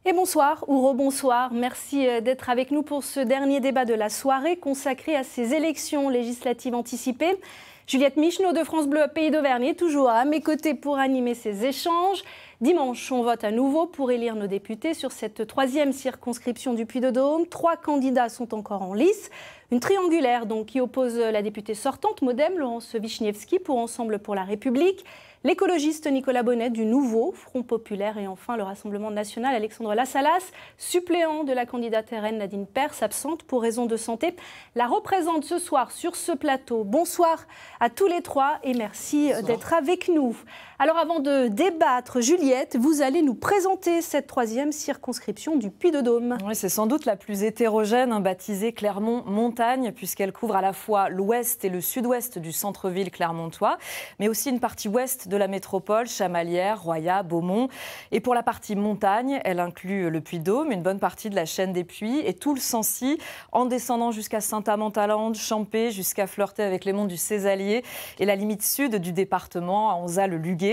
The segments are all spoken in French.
Et bonsoir ou rebonsoir, merci d'être avec nous pour ce dernier débat de la soirée consacré à ces élections législatives anticipées. Juliette Micheneau de France Bleu Pays d'Auvergne est toujours à mes côtés pour animer ces échanges. Dimanche, on vote à nouveau pour élire nos députés sur cette troisième circonscription du Puy-de-Dôme. 3 candidats sont encore en lice. Une triangulaire donc, qui oppose la députée sortante Modem, Laurence Vichnievsky, pour Ensemble pour la République, l'écologiste Nicolas Bonnet du Nouveau Front Populaire et enfin le Rassemblement national Alexandre Lassalas, suppléant de la candidate RN Nadine Pers, absente pour raison de santé, la représente ce soir sur ce plateau. Bonsoir à tous les trois et merci d'être avec nous. Alors avant de débattre, Juliette, vous allez nous présenter cette troisième circonscription du Puy-de-Dôme. Oui, c'est sans doute la plus hétérogène, baptisée Clermont-Montagne, puisqu'elle couvre à la fois l'ouest et le sud-ouest du centre-ville clermontois, mais aussi une partie ouest de la métropole, Chamalières, Royat, Beaumont. Et pour la partie montagne, elle inclut le Puy-de-Dôme, une bonne partie de la chaîne des Puys et tout le Sancy, en descendant jusqu'à Saint-Amand-Talande, Champé, jusqu'à flirter avec les monts du Césalier et la limite sud du département, à Onza-le-Luguet.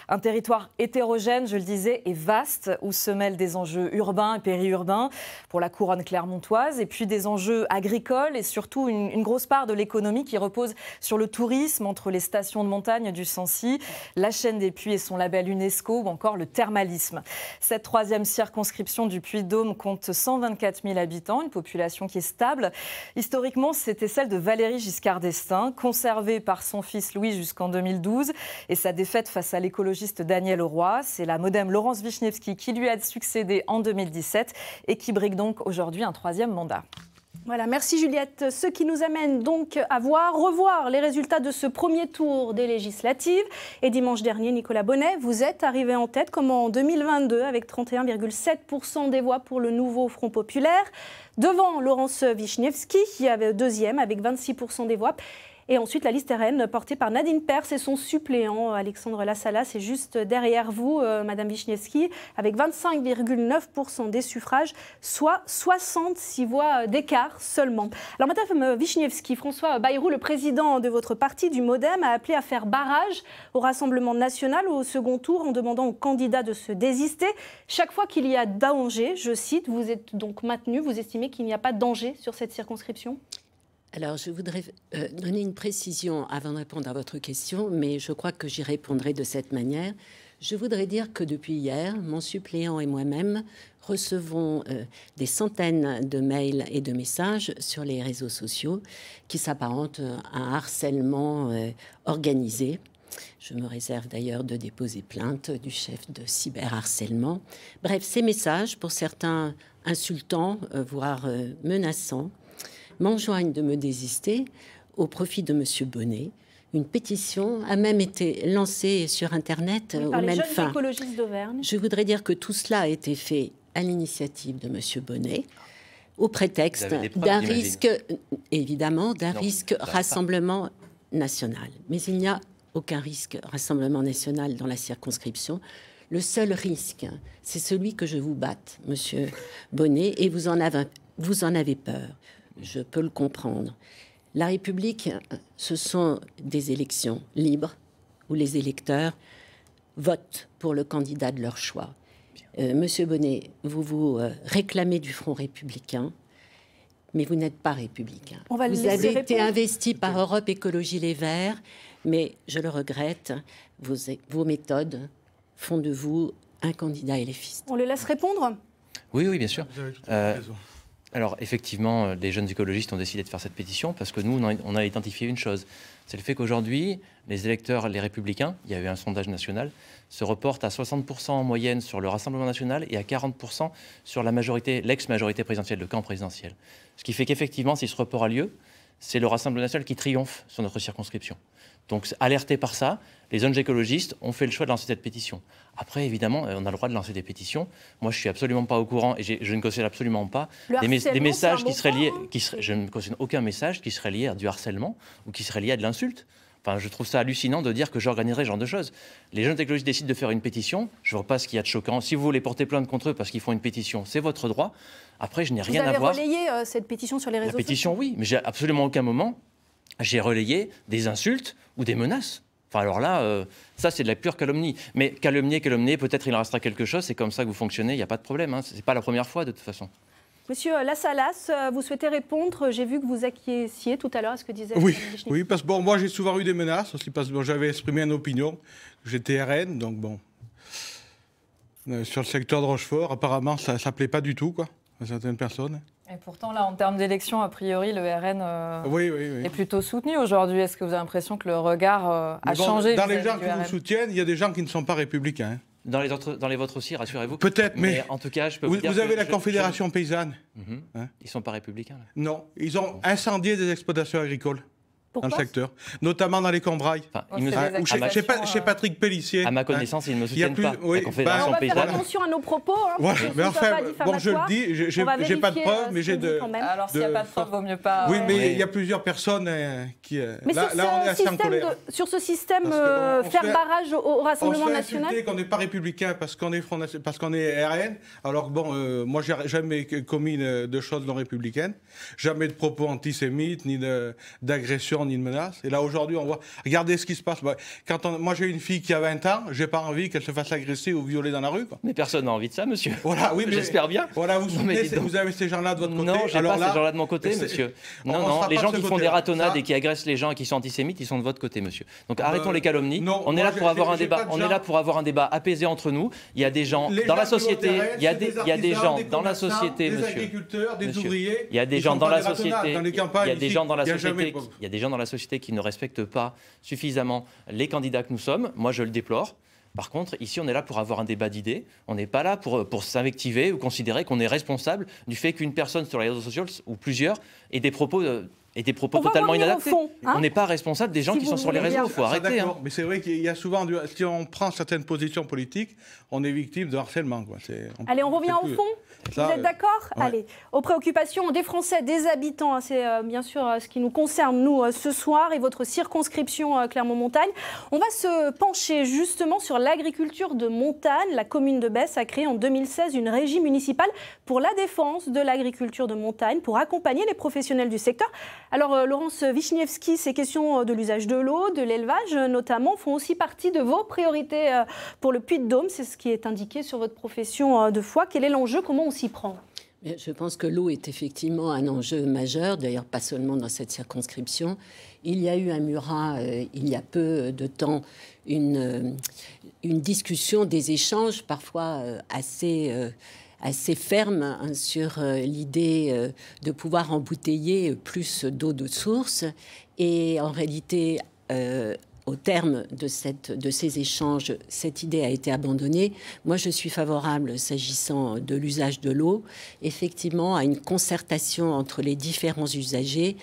Un territoire hétérogène, je le disais, et vaste, où se mêlent des enjeux urbains et périurbains pour la couronne clermontoise, et puis des enjeux agricoles et surtout une grosse part de l'économie qui repose sur le tourisme entre les stations de montagne du Sancy, la chaîne des Puys et son label UNESCO, ou encore le thermalisme. Cette troisième circonscription du Puy-de-Dôme compte 124 000 habitants, une population qui est stable. Historiquement, c'était celle de Valéry Giscard d'Estaing, conservée par son fils Louis jusqu'en 2012, et sa défaite face à l'écologiste Daniel Auroy. C'est la Modem Laurence Vichnievsky qui lui a succédé en 2017 et qui brigue donc aujourd'hui un troisième mandat. Voilà, merci Juliette. Ce qui nous amène donc à revoir les résultats de ce premier tour des législatives. Et dimanche dernier, Nicolas Bonnet, vous êtes arrivé en tête comme en 2022 avec 31,7% des voix pour le Nouveau Front Populaire, devant Laurence Vichnievsky qui avait deuxième avec 26% des voix. Et ensuite, la liste RN portée par Nadine Pers et son suppléant Alexandre Lassalas est juste derrière vous, Madame Vichnievsky, avec 25,9% des suffrages, soit 66 voix d'écart seulement. Alors, Madame Vichnievsky, François Bayrou, le président de votre parti du Modem, a appelé à faire barrage au Rassemblement national au second tour en demandant aux candidats de se désister. Chaque fois qu'il y a danger, je cite, vous êtes donc maintenu, vous estimez qu'il n'y a pas de danger sur cette circonscription ? Alors, je voudrais donner une précision avant de répondre à votre question, mais je crois que j'y répondrai de cette manière. Je voudrais dire que depuis hier, mon suppléant et moi-même recevons des centaines de mails et de messages sur les réseaux sociaux qui s'apparentent à un harcèlement organisé. Je me réserve d'ailleurs de déposer plainte du chef de cyberharcèlement. Bref, ces messages, pour certains insultants, voire menaçants, m'enjoignent de me désister au profit de M. Bonnet. Une pétition a même été lancée sur Internet aux mêmes fins. Écologistes d'Auvergne. Je voudrais dire que tout cela a été fait à l'initiative de M. Bonnet, au prétexte d'un risque, évidemment, d'un risque Rassemblement national. Mais il n'y a aucun risque Rassemblement national dans la circonscription. Le seul risque, c'est celui que je vous batte, M. Bonnet, et vous en avez peur. Je peux le comprendre. La République, ce sont des élections libres où les électeurs votent pour le candidat de leur choix. Monsieur Bonnet, vous vous réclamez du Front républicain, mais vous n'êtes pas républicain. Vous avez été investi par Europe Écologie Les Verts, mais je le regrette, vos méthodes font de vous un candidat éléphiste. On le laisse répondre ? Oui, bien sûr. Alors, effectivement, les jeunes écologistes ont décidé de faire cette pétition parce que nous, on a identifié une chose. C'est le fait qu'aujourd'hui, les électeurs, les Républicains, il y a eu un sondage national, se reportent à 60% en moyenne sur le Rassemblement national et à 40% sur la majorité, l'ex-majorité présidentielle, le camp présidentiel. Ce qui fait qu'effectivement, si ce report a lieu, c'est le Rassemblement national qui triomphe sur notre circonscription. Donc, alertés par ça, les jeunes écologistes ont fait le choix de lancer cette pétition. Après, évidemment, on a le droit de lancer des pétitions. Moi, je ne suis absolument pas au courant et je ne cautionne absolument pas des messages qui seraient liés. Je ne cautionne aucun message qui serait lié à du harcèlement ou qui serait lié à de l'insulte. Enfin, je trouve ça hallucinant de dire que j'organiserais ce genre de choses. Les jeunes écologistes décident de faire une pétition. Je ne vois pas ce qu'il y a de choquant. Si vous voulez porter plainte contre eux parce qu'ils font une pétition, c'est votre droit. Après, je n'ai rien à voir. Vous avez relayé cette pétition sur les réseaux sociaux ? La pétition, oui, mais j'ai absolument aucun moment j'ai relayé des insultes ou des menaces. Enfin, alors là, ça, c'est de la pure calomnie. Mais calomnier, peut-être il en restera quelque chose. C'est comme ça que vous fonctionnez, il n'y a pas de problème. Hein. Ce n'est pas la première fois, de toute façon. Monsieur Lassalas, vous souhaitez répondre? J'ai vu que vous acquiesciez tout à l'heure à ce que disait... Oui, parce que moi j'ai souvent eu des menaces aussi, parce que j'avais exprimé une opinion. J'étais RN, donc bon... sur le secteur de Rochefort, apparemment, ça ne plaît pas du tout, quoi, à certaines personnes. Et pourtant, là, en termes d'élection, a priori, le RN oui. est plutôt soutenu aujourd'hui. Est-ce que vous avez l'impression que le regard a changé? Dans les gens qui vous soutiennent, il y a des gens qui ne sont pas républicains. Hein. Dans les vôtres aussi, rassurez-vous. Peut-être, mais en tout cas, je peux vous dire vous avez la Confédération paysanne. Hein, ils ne sont pas républicains. Là. Non, ils ont incendié des exploitations agricoles. Pourquoi? Dans le secteur, notamment dans les Combrailles. Chez Patrick Pellissier. À ma connaissance, ils ne me soutiennent pas. On va faire attention à nos propos. Mais enfin, bon, je le dis, j'ai pas de preuves, mais j'ai de... Alors, s'il n'y a pas de preuves, vaut mieux pas... Oui, mais il y a plusieurs personnes qui... Mais là, on est assez en colère. Sur ce système, faire barrage au Rassemblement national... On se fait insulter qu'on n'est pas républicain parce qu'on est RN, alors bon, moi, j'ai jamais commis de choses non républicaines, jamais de propos antisémites, ni d'agression, ni de menaces. Et là, aujourd'hui, on voit... Regardez ce qui se passe. Moi, j'ai une fille qui a 20 ans, j'ai pas envie qu'elle se fasse agresser ou violer dans la rue. Quoi. Mais personne n'a envie de ça, monsieur. Voilà, oui, j'espère bien. Voilà, vous avez ces gens-là de votre côté. Non, j'ai pas ces gens-là de mon côté, monsieur. Non, les gens qui font des ratonnades et qui agressent les gens et qui sont antisémites, ils sont de votre côté, monsieur. Donc arrêtons les calomnies. On est là pour avoir un débat. On est là pour avoir un débat apaisé entre nous. Il y a des gens dans la société. Il y a des gens dans la société, monsieur. Des agriculteurs, des ouvriers. Il y a des gens dans la société. Il y a des gens dans la société qui ne respectent pas suffisamment les candidats que nous sommes. Moi, je le déplore. Par contre, ici, on est là pour avoir un débat d'idées. On n'est pas là pour s'invectiver ou considérer qu'on est responsable du fait qu'une personne sur les réseaux sociaux, ou plusieurs, ait des propos totalement inadaptés. On n'est pas responsable des gens qui sont sur les réseaux. Il faut arrêter. Hein. Mais c'est vrai qu'il y a souvent, si on prend certaines positions politiques, on est victime de harcèlement. Quoi. Allez, on revient au fond. Vous êtes d'accord? Ouais. Allez, aux préoccupations des Français, des habitants, c'est bien sûr ce qui nous concerne, nous, ce soir, et votre circonscription Clermont-Montagne. On va se pencher justement sur l'agriculture de montagne. La commune de Besse a créé en 2016 une régie municipale pour la défense de l'agriculture de montagne, pour accompagner les professionnels du secteur. Alors, Laurence Wichniewski, ces questions de l'usage de l'eau, de l'élevage notamment, font aussi partie de vos priorités pour le Puy-de-Dôme. C'est ce qui est indiqué sur votre profession de foi. Quel est l'enjeu? Comment on s'y prend? Je pense que l'eau est effectivement un enjeu majeur, d'ailleurs pas seulement dans cette circonscription. Il y a eu à Murat, il y a peu de temps, une discussion, des échanges parfois assez fermes hein, sur l'idée de pouvoir embouteiller plus d'eau de source. Et en réalité... au terme de ces échanges, cette idée a été abandonnée. Moi, je suis favorable, s'agissant de l'usage de l'eau, effectivement, à une concertation entre les différents usagers,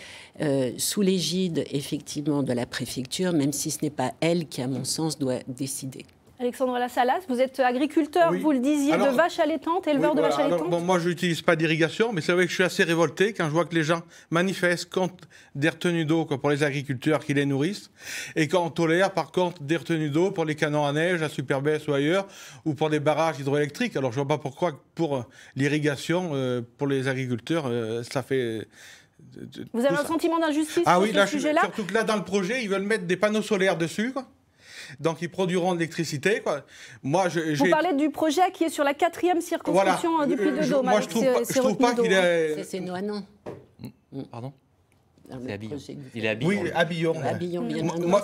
sous l'égide, effectivement, de la préfecture, même si ce n'est pas elle qui, à mon sens, doit décider. Alexandre Lassalas, vous êtes agriculteur, oui. Vous le disiez, de vaches allaitantes, éleveur de vaches allaitantes. Moi, je n'utilise pas d'irrigation, mais c'est vrai que je suis assez révolté quand je vois que les gens manifestent contre des retenues d'eau pour les agriculteurs qui les nourrissent, et quand on tolère, par contre, des retenues d'eau pour les canons à neige, à Super-Besse ou ailleurs, ou pour des barrages hydroélectriques. Alors, je ne vois pas pourquoi, pour l'irrigation, pour les agriculteurs, ça fait... Vous avez un sentiment d'injustice sur ce sujet-là? Surtout que là, dans le projet, ils veulent mettre des panneaux solaires dessus, quoi. Donc, ils produiront de l'électricité. Moi, vous parlez du projet qui est sur la 4e circonscription du Puy-de-Dôme. Moi, je trouve pas qu'il est... C'est Noanon. Pardon? Il est Abillon. Oui, Abillon. Moi,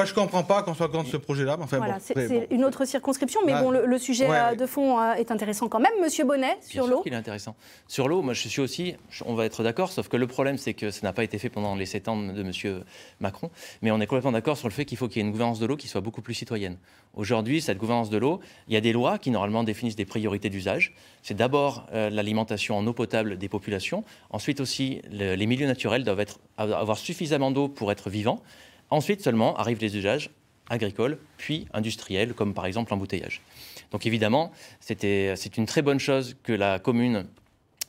je ne comprends pas qu'on soit contre ce projet-là. Enfin, voilà, c'est une autre circonscription, mais bon, le sujet de fond est intéressant quand même. Monsieur Bonnet, sur l'eau. Il est intéressant. Sur l'eau, moi, je suis aussi, on va être d'accord, sauf que le problème, c'est que ça n'a pas été fait pendant les 7 ans de monsieur Macron, mais on est complètement d'accord sur le fait qu'il faut qu'il y ait une gouvernance de l'eau qui soit beaucoup plus citoyenne. Aujourd'hui, cette gouvernance de l'eau, il y a des lois qui, normalement, définissent des priorités d'usage. C'est d'abord l'alimentation en eau potable des populations. Ensuite aussi, les milieux naturels doivent avoir suffisamment d'eau pour être vivants. Ensuite seulement arrivent les usages agricoles, puis industriels, comme par exemple l'embouteillage. Donc évidemment, c'est une très bonne chose que la commune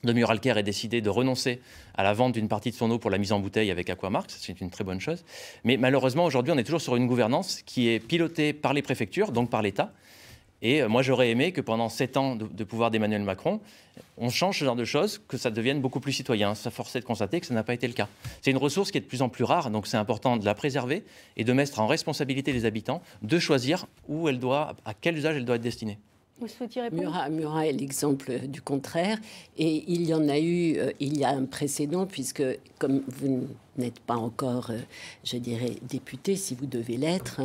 de Muralcaire ait décidé de renoncer à la vente d'une partie de son eau pour la mise en bouteille avec Aquamark. C'est une très bonne chose. Mais malheureusement, aujourd'hui, on est toujours sur une gouvernance qui est pilotée par les préfectures, donc par l'État, Et moi, j'aurais aimé que pendant 7 ans de pouvoir d'Emmanuel Macron, on change ce genre de choses, que ça devienne beaucoup plus citoyen. Ça forçait de constater que ça n'a pas été le cas. C'est une ressource qui est de plus en plus rare, donc c'est important de la préserver et de mettre en responsabilité les habitants de choisir à quel usage elle doit être destinée. Vous souhaitez répondre ? Murat est l'exemple du contraire. Et il y en a eu, il y a un précédent, puisque comme vous n'êtes pas encore, je dirais, député, si vous devez l'être,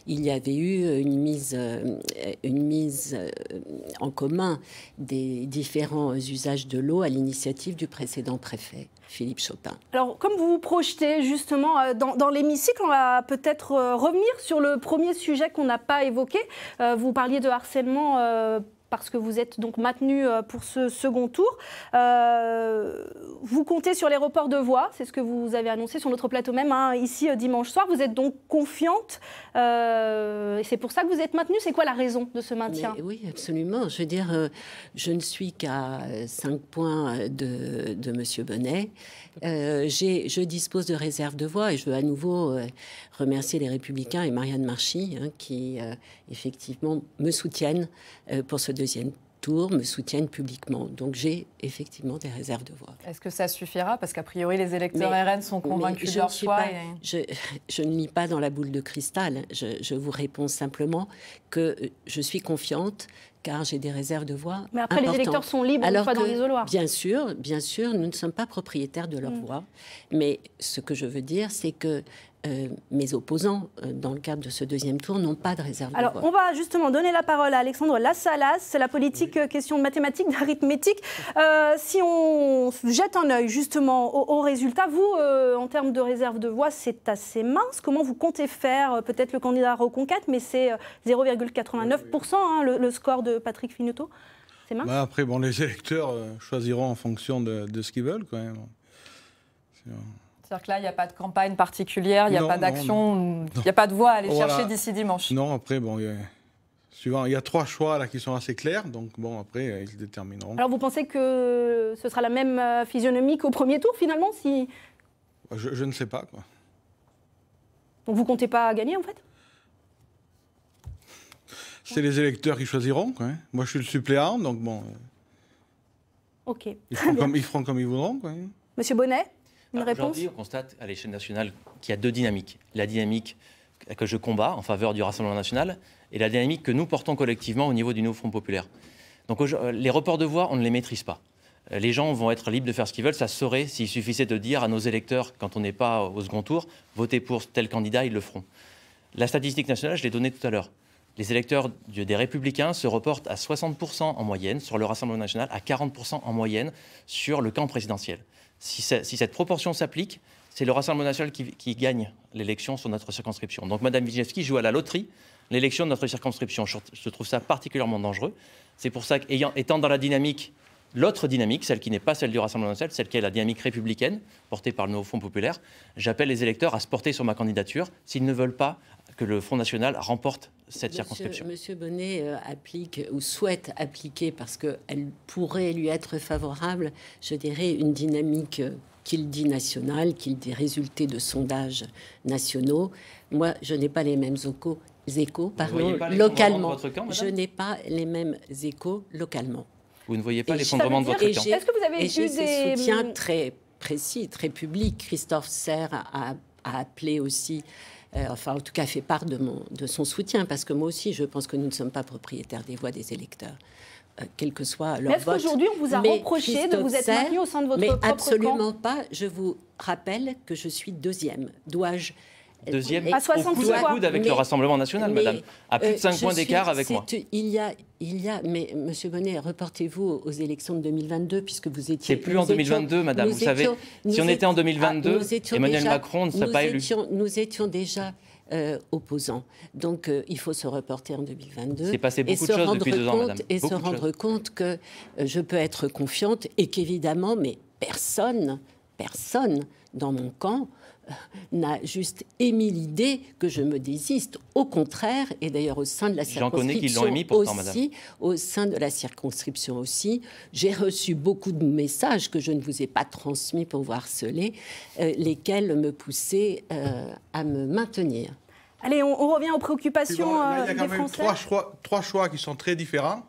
il y avait eu une mise en commun des différents usages de l'eau à l'initiative du précédent préfet, Philippe Chopin. Alors, comme vous vous projetez justement dans l'hémicycle, on va peut-être revenir sur le premier sujet qu'on n'a pas évoqué. Vous parliez de harcèlement parce que vous êtes donc maintenu pour ce second tour. Vous comptez sur les reports de voix, c'est ce que vous avez annoncé sur notre plateau même, ici dimanche soir. Vous êtes donc confiante et c'est pour ça que vous êtes maintenue. C'est quoi la raison de ce maintien ? Mais oui, absolument. Je veux dire, je ne suis qu'à 5 points de M. Bonnet. Je dispose de réserves de voix et je veux à nouveau remercier les Républicains et Marianne Marchi qui, effectivement, me soutiennent pour ce deuxième tour, me soutiennent publiquement. Donc j'ai effectivement des réserves de voix. Est-ce que ça suffira ? Parce qu'a priori, les électeurs RN sont convaincus de leur choix. Je ne lis pas dans la boule de cristal. Je vous réponds simplement que je suis confiante car j'ai des réserves de voix. Mais après, les électeurs sont libres une fois dans l'isoloir. Bien sûr, nous ne sommes pas propriétaires de leur voix. Mais ce que je veux dire, c'est que mes opposants, dans le cadre de ce deuxième tour, n'ont pas de réserve de voix. Alors, on va justement donner la parole à Alexandre Lassalas. C'est la politique, question de mathématiques, d'arithmétique. Si on jette un œil justement aux résultats, vous, en termes de réserve de voix, c'est assez mince. Comment vous comptez faire ? Peut-être le candidat reconquête, mais c'est 0,89%, le score de Patrick Finotto. C'est mince. Après, les électeurs choisiront en fonction de ce qu'ils veulent, quand même. C'est-à-dire que là, il n'y a pas de campagne particulière, il n'y a pas d'action, il n'y a pas de voix à aller chercher d'ici dimanche. Non, après, il y a 3 choix là qui sont assez clairs, donc après, ils se détermineront. Alors, vous pensez que ce sera la même physionomie qu'au premier tour, finalement, si... Je ne sais pas, quoi. Donc, vous ne comptez pas gagner, en fait ? C'est les électeurs qui choisiront, quoi. Moi, je suis le suppléant, donc Ok. Ils feront comme ils voudront, quoi. Monsieur Bonnet ? Aujourd'hui, on constate à l'échelle nationale qu'il y a 2 dynamiques. La dynamique que je combats en faveur du Rassemblement national et la dynamique que nous portons collectivement au niveau du nouveau Front populaire. Donc les reports de voix, on ne les maîtrise pas. Les gens vont être libres de faire ce qu'ils veulent. Ça se saurait s'il suffisait de dire à nos électeurs, quand on n'est pas au second tour, votez pour tel candidat, ils le feront. La statistique nationale, je l'ai donnée tout à l'heure. Les électeurs des Républicains se reportent à 60% en moyenne sur le Rassemblement national, à 40% en moyenne sur le camp présidentiel. Si cette proportion s'applique, c'est le Rassemblement national qui gagne l'élection sur notre circonscription. Donc Mme Wijewski joue à la loterie l'élection de notre circonscription. Je trouve ça particulièrement dangereux. C'est pour ça qu'étant dans la dynamique, l'autre dynamique, celle qui n'est pas celle du Rassemblement national, celle qui est la dynamique républicaine, portée par le nouveau Front populaire, j'appelle les électeurs à se porter sur ma candidature s'ils ne veulent pas que le Front national remporte cette circonscription. Monsieur Bonnet applique ou souhaite appliquer, parce qu'elle pourrait lui être favorable, je dirais, une dynamique qu'il dit nationale, qu'il dit résulté de sondages nationaux. Moi, je n'ai pas les mêmes échos localement. Je n'ai pas les mêmes échos localement. Vous ne voyez pas l'effondrement de votre camp. Est-ce que vous avez eu des soutiens très précis, très publics? Christophe Serre a appelé aussi... en tout cas, fait part de son soutien, parce que moi aussi, je pense que nous ne sommes pas propriétaires des voix des électeurs, quel que soit leur vote. Est-ce qu'aujourd'hui, on vous a reproché de vous être maintenu au sein de votre propre camp ? Mais absolument pas. Je vous rappelle que je suis deuxième. Dois-je... Deuxième, à 66 au coude avec le Rassemblement national, madame. À plus de 5 points d'écart avec moi. Mais monsieur Bonnet, reportez-vous aux élections de 2022, puisque vous étiez... C'est plus en 2022, madame. Vous savez, si on était en 2022, Emmanuel Macron ne serait pas élu. Nous étions déjà opposants. Donc, il faut se reporter en 2022. C'est passé beaucoup de choses depuis 2 ans, madame. Et se rendre compte que je peux être confiante et qu'évidemment, mais personne dans mon camp n'a juste émis l'idée que je me désiste. Au contraire, et d'ailleurs au sein de la circonscription, j'en connais qui l'ont émis pourtant, madame. Au sein de la circonscription aussi, j'ai reçu beaucoup de messages que je ne vous ai pas transmis pour vous harceler, lesquels me poussaient à me maintenir. Allez, on revient aux préoccupations il y a quand des même Français. trois choix qui sont très différents.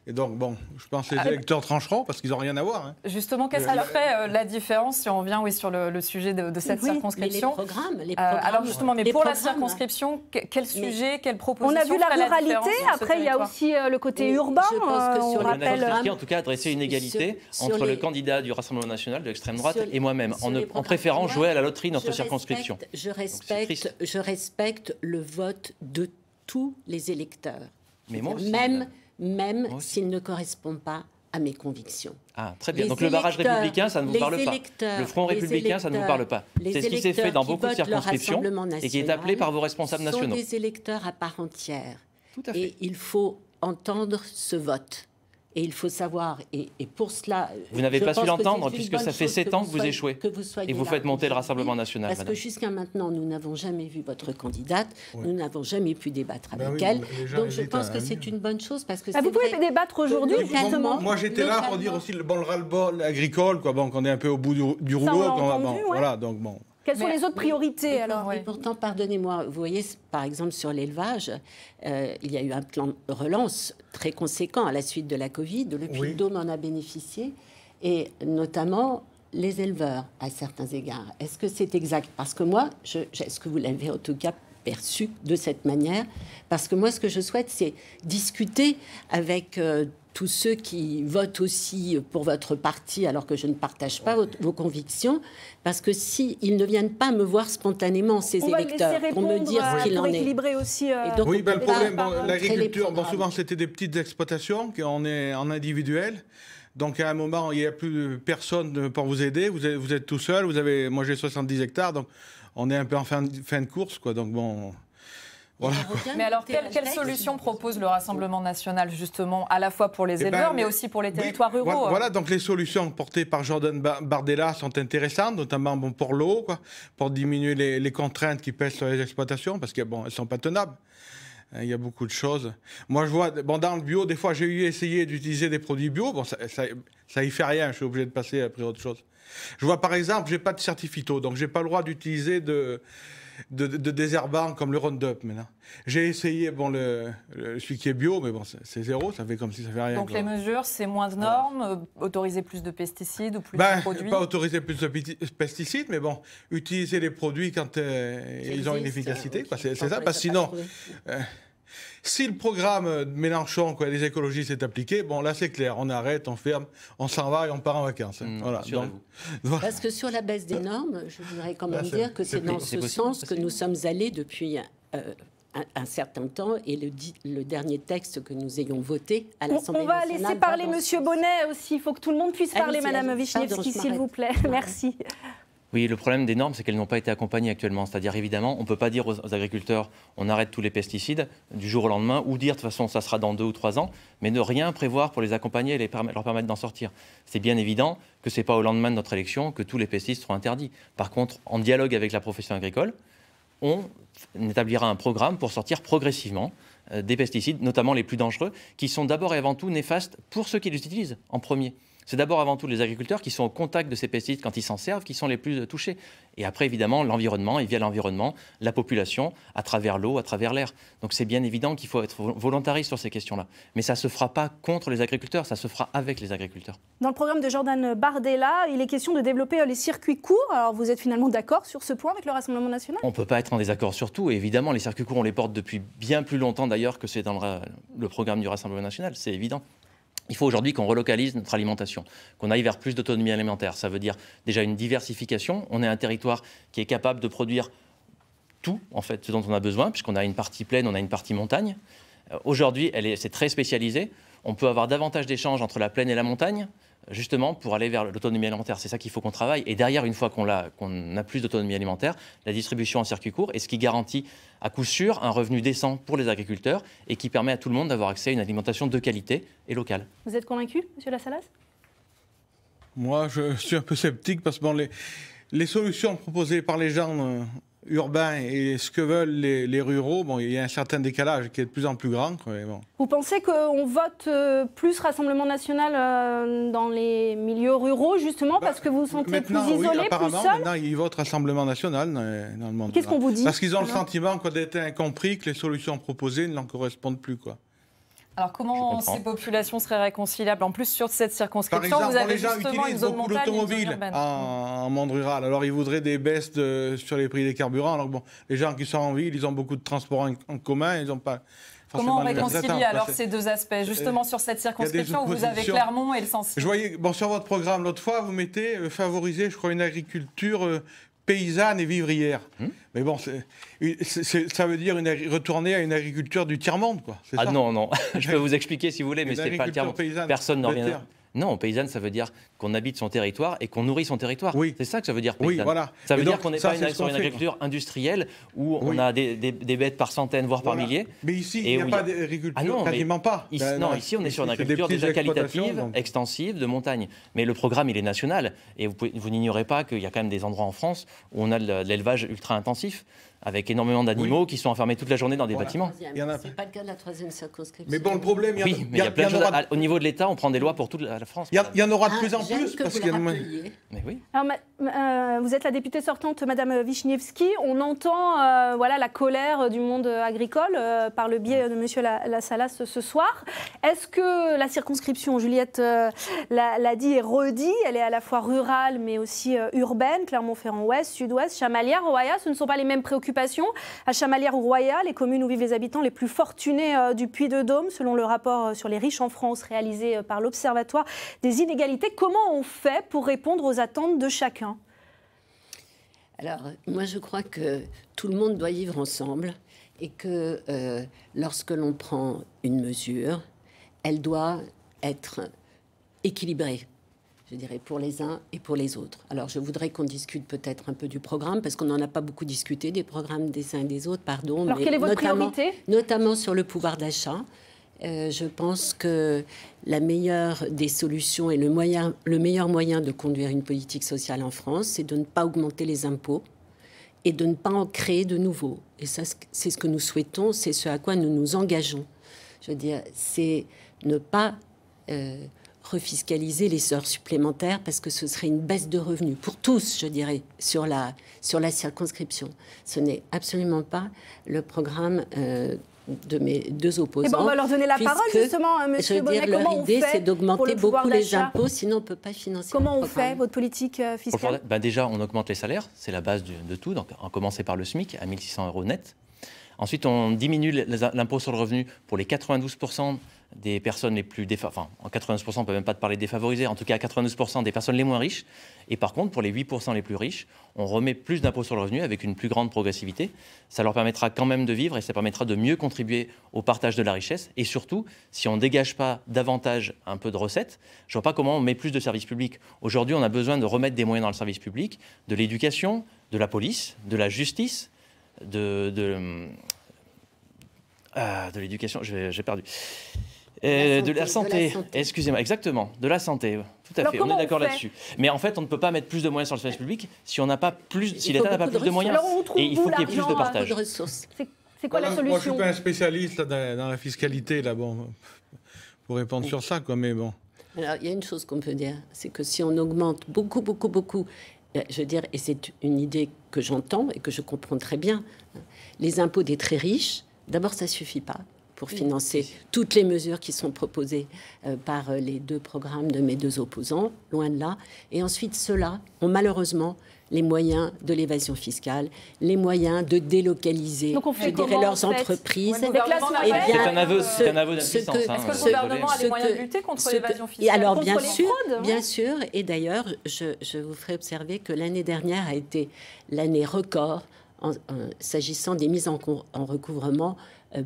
Et donc, bon, je pense que les électeurs trancheront parce qu'ils n'ont rien à voir. Hein. Justement, qu'est-ce qui fait la différence si on revient sur le sujet de cette circonscription? Les programmes. Alors justement, mais pour la circonscription, quel sujet, quelle proposition? On a vu la ruralité, après il y a aussi le côté urbain. On a en tout cas adressé une égalité entre le candidat du Rassemblement national de l'extrême droite et moi-même, en préférant jouer à la loterie notre circonscription. Je respecte le vote de tous les électeurs. Mais moi aussi, même s'il ne correspond pas à mes convictions. Ah, très bien. Donc le barrage républicain, ça ne vous parle pas. Le front républicain, ça ne vous parle pas. C'est ce qui s'est fait dans beaucoup de circonscriptions et qui est appelé par vos responsables nationaux. Ce sont des électeurs à part entière. Tout à fait. Et il faut entendre ce vote. Et il faut savoir, et pour cela... Vous n'avez pas su l'entendre, puisque ça fait 7 ans que vous échouez. Et vous faites monter le Rassemblement national. Parce que jusqu'à maintenant, nous n'avons jamais vu votre candidate, nous n'avons jamais pu débattre avec elle. Donc je pense que c'est une bonne chose, parce que vous pouvez débattre aujourd'hui, justement. Moi, j'étais là pour dire aussi le ras-le-bol agricole, qu'on est un peu au bout du rouleau. Voilà, donc bon... Quelles sont les autres priorités alors? Et pourtant, pardonnez-moi, vous voyez, par exemple, sur l'élevage, il y a eu un plan de relance très conséquent à la suite de la Covid. Le Puy-de-Dôme en a bénéficié, et notamment les éleveurs, à certains égards. Est-ce que c'est exact? Parce que moi, est-ce que vous l'avez en tout cas perçu de cette manière? Parce que moi, ce que je souhaite, c'est discuter avec... tous ceux qui votent aussi pour votre parti, alors que je ne partage pas vos convictions, parce que s'ils ne viennent pas me voir spontanément, ces électeurs, pour me dire ce qu'il en est. Aussi, donc, oui, le problème, l'agriculture, souvent c'était des petites exploitations, on est en individuel. Donc à un moment, il n'y a plus personne pour vous aider, vous êtes tout seul, moi j'ai 70 hectares, donc on est un peu en fin de course, quoi. Donc bon... Voilà. Mais alors, quelle solution propose le Rassemblement national, justement, à la fois pour les éleveurs, mais aussi pour les territoires ruraux? Voilà, donc les solutions portées par Jordan Bardella sont intéressantes, notamment pour l'eau, pour diminuer les contraintes qui pèsent sur les exploitations, parce qu'elles ne sont pas tenables. Il y a beaucoup de choses. Moi, je vois, dans le bio, des fois, j'ai essayé d'utiliser des produits bio. Bon, ça y fait rien, je suis obligé de passer après autre chose. Je vois, par exemple, je n'ai pas de certificat, donc je n'ai pas le droit d'utiliser de désherbants comme le Roundup maintenant. J'ai essayé celui qui est bio, mais bon, c'est zéro, ça fait comme si ça fait rien. Donc les mesures, c'est moins de normes, autoriser plus de pesticides ou plus de produits? Pas autoriser plus de pesticides, mais bon, utiliser les produits quand ils ont une efficacité. C'est ça, parce que sinon... Si le programme de Mélenchon, des écologistes, est appliqué, bon, là, c'est clair, on arrête, on ferme, on s'en va et on part en vacances. Voilà. Parce que sur la baisse des normes, je voudrais quand même dire que c'est dans ce sens que nous sommes allés depuis un certain temps, et le dernier texte que nous ayons voté à l'Assemblée nationale... On va laisser parler M. Bonnet aussi, il faut que tout le monde puisse parler, Madame Wiśniewski, s'il vous plaît. Merci. Oui, le problème des normes, c'est qu'elles n'ont pas été accompagnées actuellement. C'est-à-dire, évidemment, on ne peut pas dire aux agriculteurs on arrête tous les pesticides du jour au lendemain, ou dire de toute façon ça sera dans 2 ou 3 ans, mais ne rien prévoir pour les accompagner et leur permettre d'en sortir. C'est bien évident que ce n'est pas au lendemain de notre élection que tous les pesticides seront interdits. Par contre, en dialogue avec la profession agricole, on établira un programme pour sortir progressivement des pesticides, notamment les plus dangereux, qui sont d'abord et avant tout néfastes pour ceux qui les utilisent en premier. C'est d'abord avant tout les agriculteurs qui sont au contact de ces pesticides quand ils s'en servent, qui sont les plus touchés. Et après, évidemment, l'environnement, et via l'environnement, la population, à travers l'eau, à travers l'air. Donc c'est bien évident qu'il faut être volontariste sur ces questions-là. Mais ça ne se fera pas contre les agriculteurs, ça se fera avec les agriculteurs. Dans le programme de Jordan Bardella, il est question de développer les circuits courts. Alors vous êtes finalement d'accord sur ce point avec le Rassemblement national? On ne peut pas être en désaccord sur tout. Et évidemment, les circuits courts, on les porte depuis bien plus longtemps d'ailleurs que c'est dans le programme du Rassemblement national, c'est évident. Il faut aujourd'hui qu'on relocalise notre alimentation, qu'on aille vers plus d'autonomie alimentaire. Ça veut dire déjà une diversification. On est un territoire qui est capable de produire tout, en fait, ce dont on a besoin, puisqu'on a une partie plaine, on a une partie montagne. Aujourd'hui, c'est très spécialisé. On peut avoir davantage d'échanges entre la plaine et la montagne, justement pour aller vers l'autonomie alimentaire. C'est ça qu'il faut qu'on travaille. Et derrière, une fois qu'on a plus d'autonomie alimentaire, la distribution en circuit court est ce qui garantit à coup sûr un revenu décent pour les agriculteurs et qui permet à tout le monde d'avoir accès à une alimentation de qualité et locale. Vous êtes convaincu, M. Lassalas? Moi, je suis un peu sceptique parce que les solutions proposées par les gens urbain et ce que veulent les ruraux, bon, il y a un certain décalage qui est de plus en plus grand. Mais bon. Vous pensez qu'on vote plus Rassemblement National dans les milieux ruraux, justement, parce que vous vous sentez plus isolé, plus seul? Maintenant, ils votent Rassemblement National dans le monde. Qu'est-ce qu'on vous dit? Parce qu'ils ont le sentiment d'être incompris, que les solutions proposées ne leur correspondent plus, quoi. Alors comment ces populations seraient réconciliables? En plus, sur cette circonscription, par exemple, vous avez les gens justement une zone utilisent beaucoup montagne, l'automobile en monde rural. Alors ils voudraient des baisses sur les prix des carburants. Alors bon, les gens qui sont en ville, ils ont beaucoup de transports en commun, ils n'ont pas... Comment on réconcilie alors ces deux aspects? Justement, sur cette circonscription, vous avez Clermont et le Sancy. Je voyais, sur votre programme l'autre fois, vous mettez favoriser, je crois, une agriculture paysanne et vivrière. Mais bon, ça veut dire retourner à une agriculture du tiers-monde, quoi. Ah ça non. Je peux vous expliquer si vous voulez, mais c'est pas le tiers-monde. Personne n'en revient. Non, paysanne, ça veut dire qu'on habite son territoire et qu'on nourrit son territoire. Oui. C'est ça que ça veut dire paysanne. Oui, voilà. Ça veut dire qu'on n'est pas sur une agriculture industrielle où on a des bêtes par centaines, voire par milliers. Mais ici, il n'y a pas d'agriculture, quasiment pas. Ici, on est sur une agriculture déjà qualitative, extensive, de montagne. Mais le programme, il est national. Et vous n'ignorez pas qu'il y a quand même des endroits en France où on a de l'élevage ultra intensif, avec énormément d'animaux qui sont enfermés toute la journée dans des bâtiments. C'est pas le cas de la 3e circonscription. Mais bon, le problème, il y a plein de choses. Au niveau de l'État, on prend des lois pour toute la France. Il y en aura de plus en plus. Parce que mais oui. Alors, vous êtes la députée sortante, Madame Wiśniewski. On entend la colère du monde agricole par le biais de Monsieur Lassalas ce soir. Est-ce que la circonscription, Juliette l'a dit et redit, elle est à la fois rurale mais aussi urbaine, Clermont-Ferrand-Ouest, Sud-Ouest, Chamalières, Roya, ce ne sont pas les mêmes préoccupations. À Chamalières ou Roya, les communes où vivent les habitants les plus fortunés du Puy-de-Dôme, selon le rapport sur les riches en France réalisé par l'Observatoire des inégalités. Comment on fait pour répondre aux attentes de chacun? Alors, moi, je crois que tout le monde doit vivre ensemble et que lorsque l'on prend une mesure, elle doit être équilibrée, je dirais, pour les uns et pour les autres. Alors, je voudrais qu'on discute peut-être un peu du programme, parce qu'on n'en a pas beaucoup discuté des programmes des uns et des autres, pardon. Alors, quelle est votre priorité? Notamment sur le pouvoir d'achat. Je pense que la meilleure des solutions et le meilleur moyen de conduire une politique sociale en France, c'est de ne pas augmenter les impôts et de ne pas en créer de nouveaux. Et ça, c'est ce que nous souhaitons, c'est ce à quoi nous nous engageons. Je veux dire, c'est ne pas... refiscaliser les heures supplémentaires, parce que ce serait une baisse de revenus pour tous, je dirais, sur la circonscription. Ce n'est absolument pas le programme de mes deux opposants. Et ben on va leur donner la parole, justement, Monsieur Bonnet. Leur idée, c'est d'augmenter beaucoup les impôts, sinon on ne peut pas financer. Comment on fait, votre politique fiscale? Déjà, on augmente les salaires, c'est la base de tout. Donc, on commence par le SMIC à 1 600 € net. Ensuite, on diminue l'impôt sur le revenu pour les 92% des personnes les plus défavorisées. Enfin, en 92%, on ne peut même pas te parler défavorisées. En tout cas, 92% des personnes les moins riches. Et par contre, pour les 8% les plus riches, on remet plus d'impôt sur le revenu avec une plus grande progressivité. Ça leur permettra quand même de vivre et ça permettra de mieux contribuer au partage de la richesse. Et surtout, si on ne dégage pas davantage un peu de recettes, je ne vois pas comment on met plus de services publics. Aujourd'hui, on a besoin de remettre des moyens dans le service public, de l'éducation, de la police, de la justice, de l'éducation, j'ai perdu. De la santé. Excusez-moi, exactement, de la santé, tout à fait, on est d'accord là-dessus. Mais en fait, on ne peut pas mettre plus de moyens sur le service public si on n'a pas plus, si l'État n'a pas plus de moyens. Et il faut qu'il y ait plus de partage. C'est quoi la solution? Moi, je suis pas un spécialiste dans la fiscalité, là, bon, pour répondre sur ça, quoi, mais bon. Alors, il y a une chose qu'on peut dire, c'est que si on augmente beaucoup, je veux dire, et c'est une idée que j'entends et que je comprends très bien, les impôts des très riches, d'abord, ça suffit pas pour financer toutes les mesures qui sont proposées par les deux programmes de mes deux opposants, loin de là. Et ensuite, ceux-là ont malheureusement les moyens de l'évasion fiscale, les moyens de délocaliser, je dirais, leurs entreprises. C'est un aveu d'impuissance. Est-ce que le gouvernement a les moyens de lutter contre l'évasion fiscale? Alors, bien sûr. Et d'ailleurs, je vous ferai observer que l'année dernière a été l'année record s'agissant des mises en recouvrement.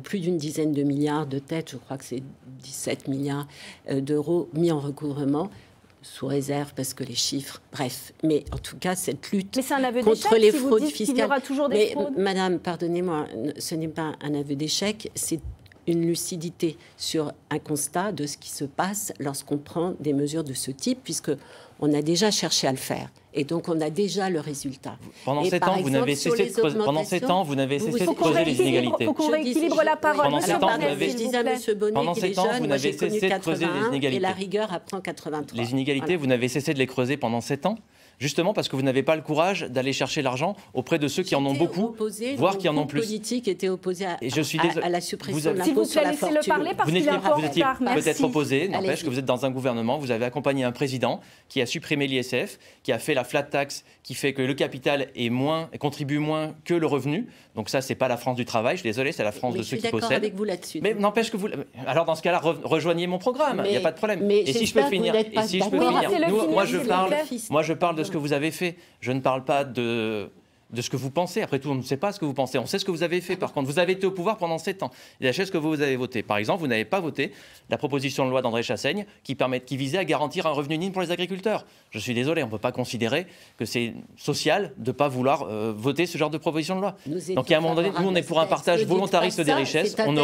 Plus d'une dizaine de milliards de têtes, je crois que c'est 17 milliards d'euros mis en recouvrement, sous réserve parce que les chiffres, bref. Mais en tout cas, cette lutte contre les fraudes fiscales. Mais madame, pardonnez-moi, ce n'est pas un aveu d'échec, c'est une lucidité sur un constat de ce qui se passe lorsqu'on prend des mesures de ce type, puisqu'on a déjà cherché à le faire. Et donc, on a déjà le résultat. Pendant 7 ans, vous n'avez cessé de creuser les inégalités. Il faut qu'on rééquilibre la parole. Pendant 7 ans, je disais à M. Bonnet qu'il est jeune, moi j'ai connu 81 et la rigueur apprend 83. Les inégalités, vous n'avez cessé de les creuser pendant 7 ans, justement parce que vous n'avez pas le courage d'aller chercher l'argent auprès de ceux qui en ont beaucoup, voire qui en ont plus. Le politique était opposé à la suppression de l'impôt sur la fortune. Vous étiez peut-être opposé, n'empêche que vous êtes dans un gouvernement, vous avez accompagné un président qui a supprimé l'ISF, qui a fait la flat tax, qui fait que le capital contribue moins que le revenu. Donc ça, c'est pas la France du travail, je suis désolé, c'est la France de ceux qui possèdent. Je suis d'accord avec vous là-dessus. Mais n'empêche que vous... Alors dans ce cas-là, rejoignez mon programme, il n'y a pas de problème. Et si je peux finir, moi je parle de ce que vous avez fait. Je ne parle pas de ce que vous pensez. Après tout, on ne sait pas ce que vous pensez. On sait ce que vous avez fait. Par contre, vous avez été au pouvoir pendant 7 ans. Et la chose que vous avez voté. Par exemple, vous n'avez pas voté la proposition de loi d'André Chassaigne qui visait à garantir un revenu minimum pour les agriculteurs. Je suis désolé, on ne peut pas considérer que c'est social de ne pas vouloir voter ce genre de proposition de loi. Donc, à un moment donné, nous, on est pour un partage volontariste des richesses. On ne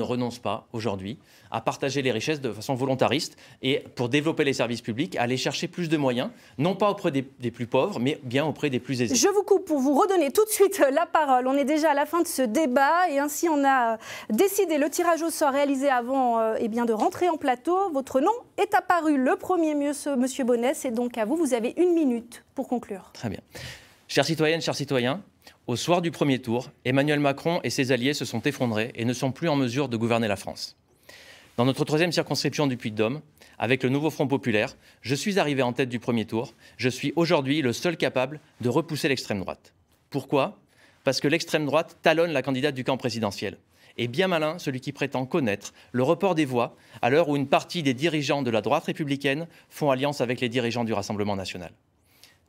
renonce pas aujourd'hui à partager les richesses de façon volontariste et pour développer les services publics, aller chercher plus de moyens, non pas auprès des plus pauvres, mais bien auprès des plus aisés. Je vous coupe pour vous redonner tout de suite la parole. On est déjà à la fin de ce débat et ainsi on a décidé le tirage au sort réalisé avant de rentrer en plateau. Votre nom est apparu le premier mieux, Monsieur Bonnet, c'est donc à vous. Vous avez 1 minute pour conclure. Très bien. Chères citoyennes, chers citoyens, au soir du premier tour, Emmanuel Macron et ses alliés se sont effondrés et ne sont plus en mesure de gouverner la France. Dans notre 3e circonscription du Puy-de-Dôme, avec le nouveau Front populaire, je suis arrivé en tête du premier tour. Je suis aujourd'hui le seul capable de repousser l'extrême droite. Pourquoi ? Parce que l'extrême droite talonne la candidate du camp présidentiel. Et bien malin celui qui prétend connaître le report des voix à l'heure où une partie des dirigeants de la droite républicaine font alliance avec les dirigeants du Rassemblement national.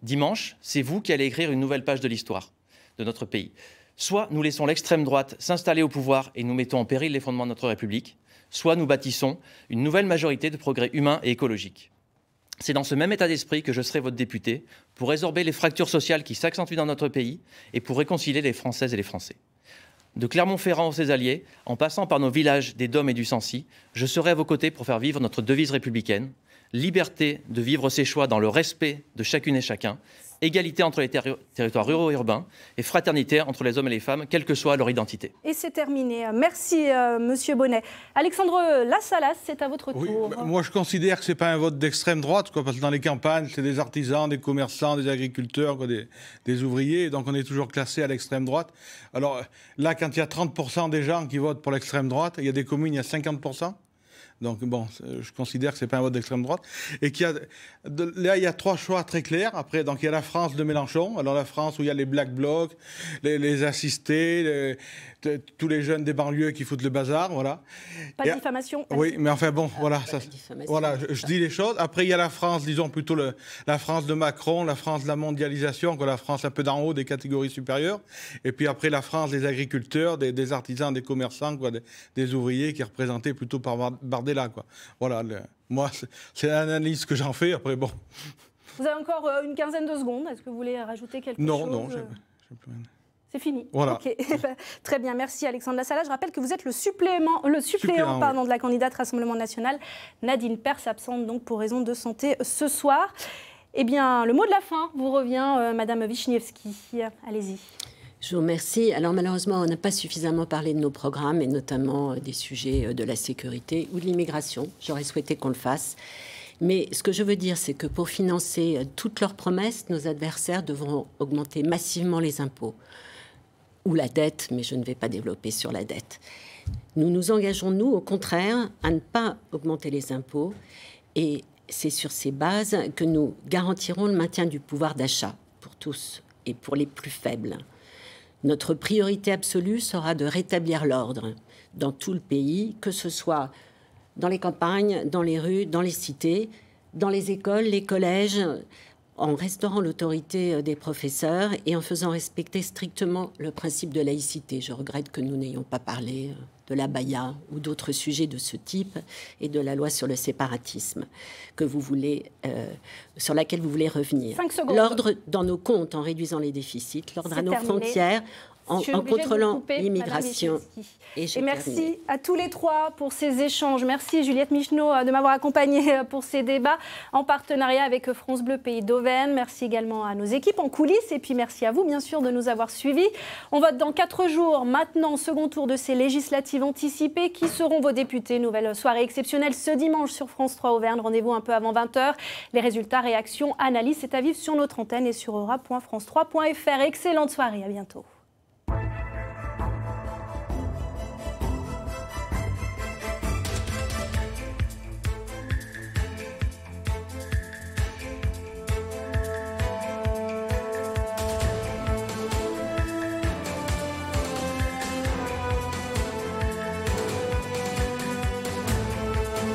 Dimanche, c'est vous qui allez écrire une nouvelle page de l'histoire de notre pays. Soit nous laissons l'extrême droite s'installer au pouvoir et nous mettons en péril les fondements de notre République, soit nous bâtissons une nouvelle majorité de progrès humain et écologique. C'est dans ce même état d'esprit que je serai votre député pour résorber les fractures sociales qui s'accentuent dans notre pays et pour réconcilier les Françaises et les Français. De Clermont-Ferrand aux ses alliés, en passant par nos villages des Dômes et du Sancy, je serai à vos côtés pour faire vivre notre devise républicaine, liberté de vivre ses choix dans le respect de chacune et chacun, égalité entre les territoires ruraux et urbains et fraternité entre les hommes et les femmes, quelle que soit leur identité. Et c'est terminé. Merci, Monsieur Bonnet. Alexandre Lassalas, c'est à votre tour. Oui, moi, je considère que ce n'est pas un vote d'extrême droite, parce que dans les campagnes, c'est des artisans, des commerçants, des agriculteurs, des ouvriers, donc on est toujours classé à l'extrême droite. Alors là, quand il y a 30% des gens qui votent pour l'extrême droite, il y a des communes, il y a 50%. Donc, bon, je considère que ce n'est pas un vote d'extrême droite. Et là, il y a 3 choix très clairs. Après, donc, il y a la France de Mélenchon. Alors, la France où il y a les Black Blocs, les assistés, tous les jeunes des banlieues qui foutent le bazar, voilà. Pas de diffamation. Oui, mais enfin, bon, voilà. Je dis les choses. Après, il y a la France, disons plutôt la France de Macron, la France de la mondialisation, la France un peu d'en haut, des catégories supérieures. Et puis après, la France des agriculteurs, des artisans, des commerçants, des ouvriers qui est représentée plutôt par Bardella, quoi. Voilà, moi, c'est l'analyse que j'en fais. Après, bon. Vous avez encore une quinzaine de secondes. Est-ce que vous voulez rajouter quelque chose ? Non, j'ai plus rien. C'est fini. Voilà. Okay. Très bien, merci Alexandre Lassalas. Je rappelle que vous êtes le suppléant de la candidate Rassemblement National, Nadine Pers, absente donc pour raison de santé ce soir. Eh bien, le mot de la fin vous revient, Madame Wiśniewski. Allez-y. Je vous remercie. Alors malheureusement, on n'a pas suffisamment parlé de nos programmes et notamment des sujets de la sécurité ou de l'immigration. J'aurais souhaité qu'on le fasse. Mais ce que je veux dire, c'est que pour financer toutes leurs promesses, nos adversaires devront augmenter massivement les impôts ou la dette, mais je ne vais pas développer sur la dette. Nous nous engageons, nous, au contraire, à ne pas augmenter les impôts et c'est sur ces bases que nous garantirons le maintien du pouvoir d'achat pour tous et pour les plus faibles. Notre priorité absolue sera de rétablir l'ordre dans tout le pays, que ce soit dans les campagnes, dans les rues, dans les cités, dans les écoles, les collèges, en restaurant l'autorité des professeurs et en faisant respecter strictement le principe de laïcité. Je regrette que nous n'ayons pas parlé de l'abaya ou d'autres sujets de ce type et de la loi sur le séparatisme sur laquelle vous voulez revenir. 5 secondes. L'ordre dans nos comptes en réduisant les déficits, l'ordre à nos frontières en contrôlant l'immigration. Et merci à tous les trois pour ces échanges. Merci Juliette Micheneau de m'avoir accompagnée pour ces débats en partenariat avec France Bleu Pays d'Auvergne. Merci également à nos équipes en coulisses et puis merci à vous bien sûr de nous avoir suivis. On vote dans 4 jours maintenant, second tour de ces législatives anticipées. Qui seront vos députés? Nouvelle soirée exceptionnelle ce dimanche sur France 3 Auvergne. Rendez-vous un peu avant 20h. Les résultats, réactions, analyses, c'est à vivre sur notre antenne et sur eura.france3.fr. Excellente soirée, à bientôt.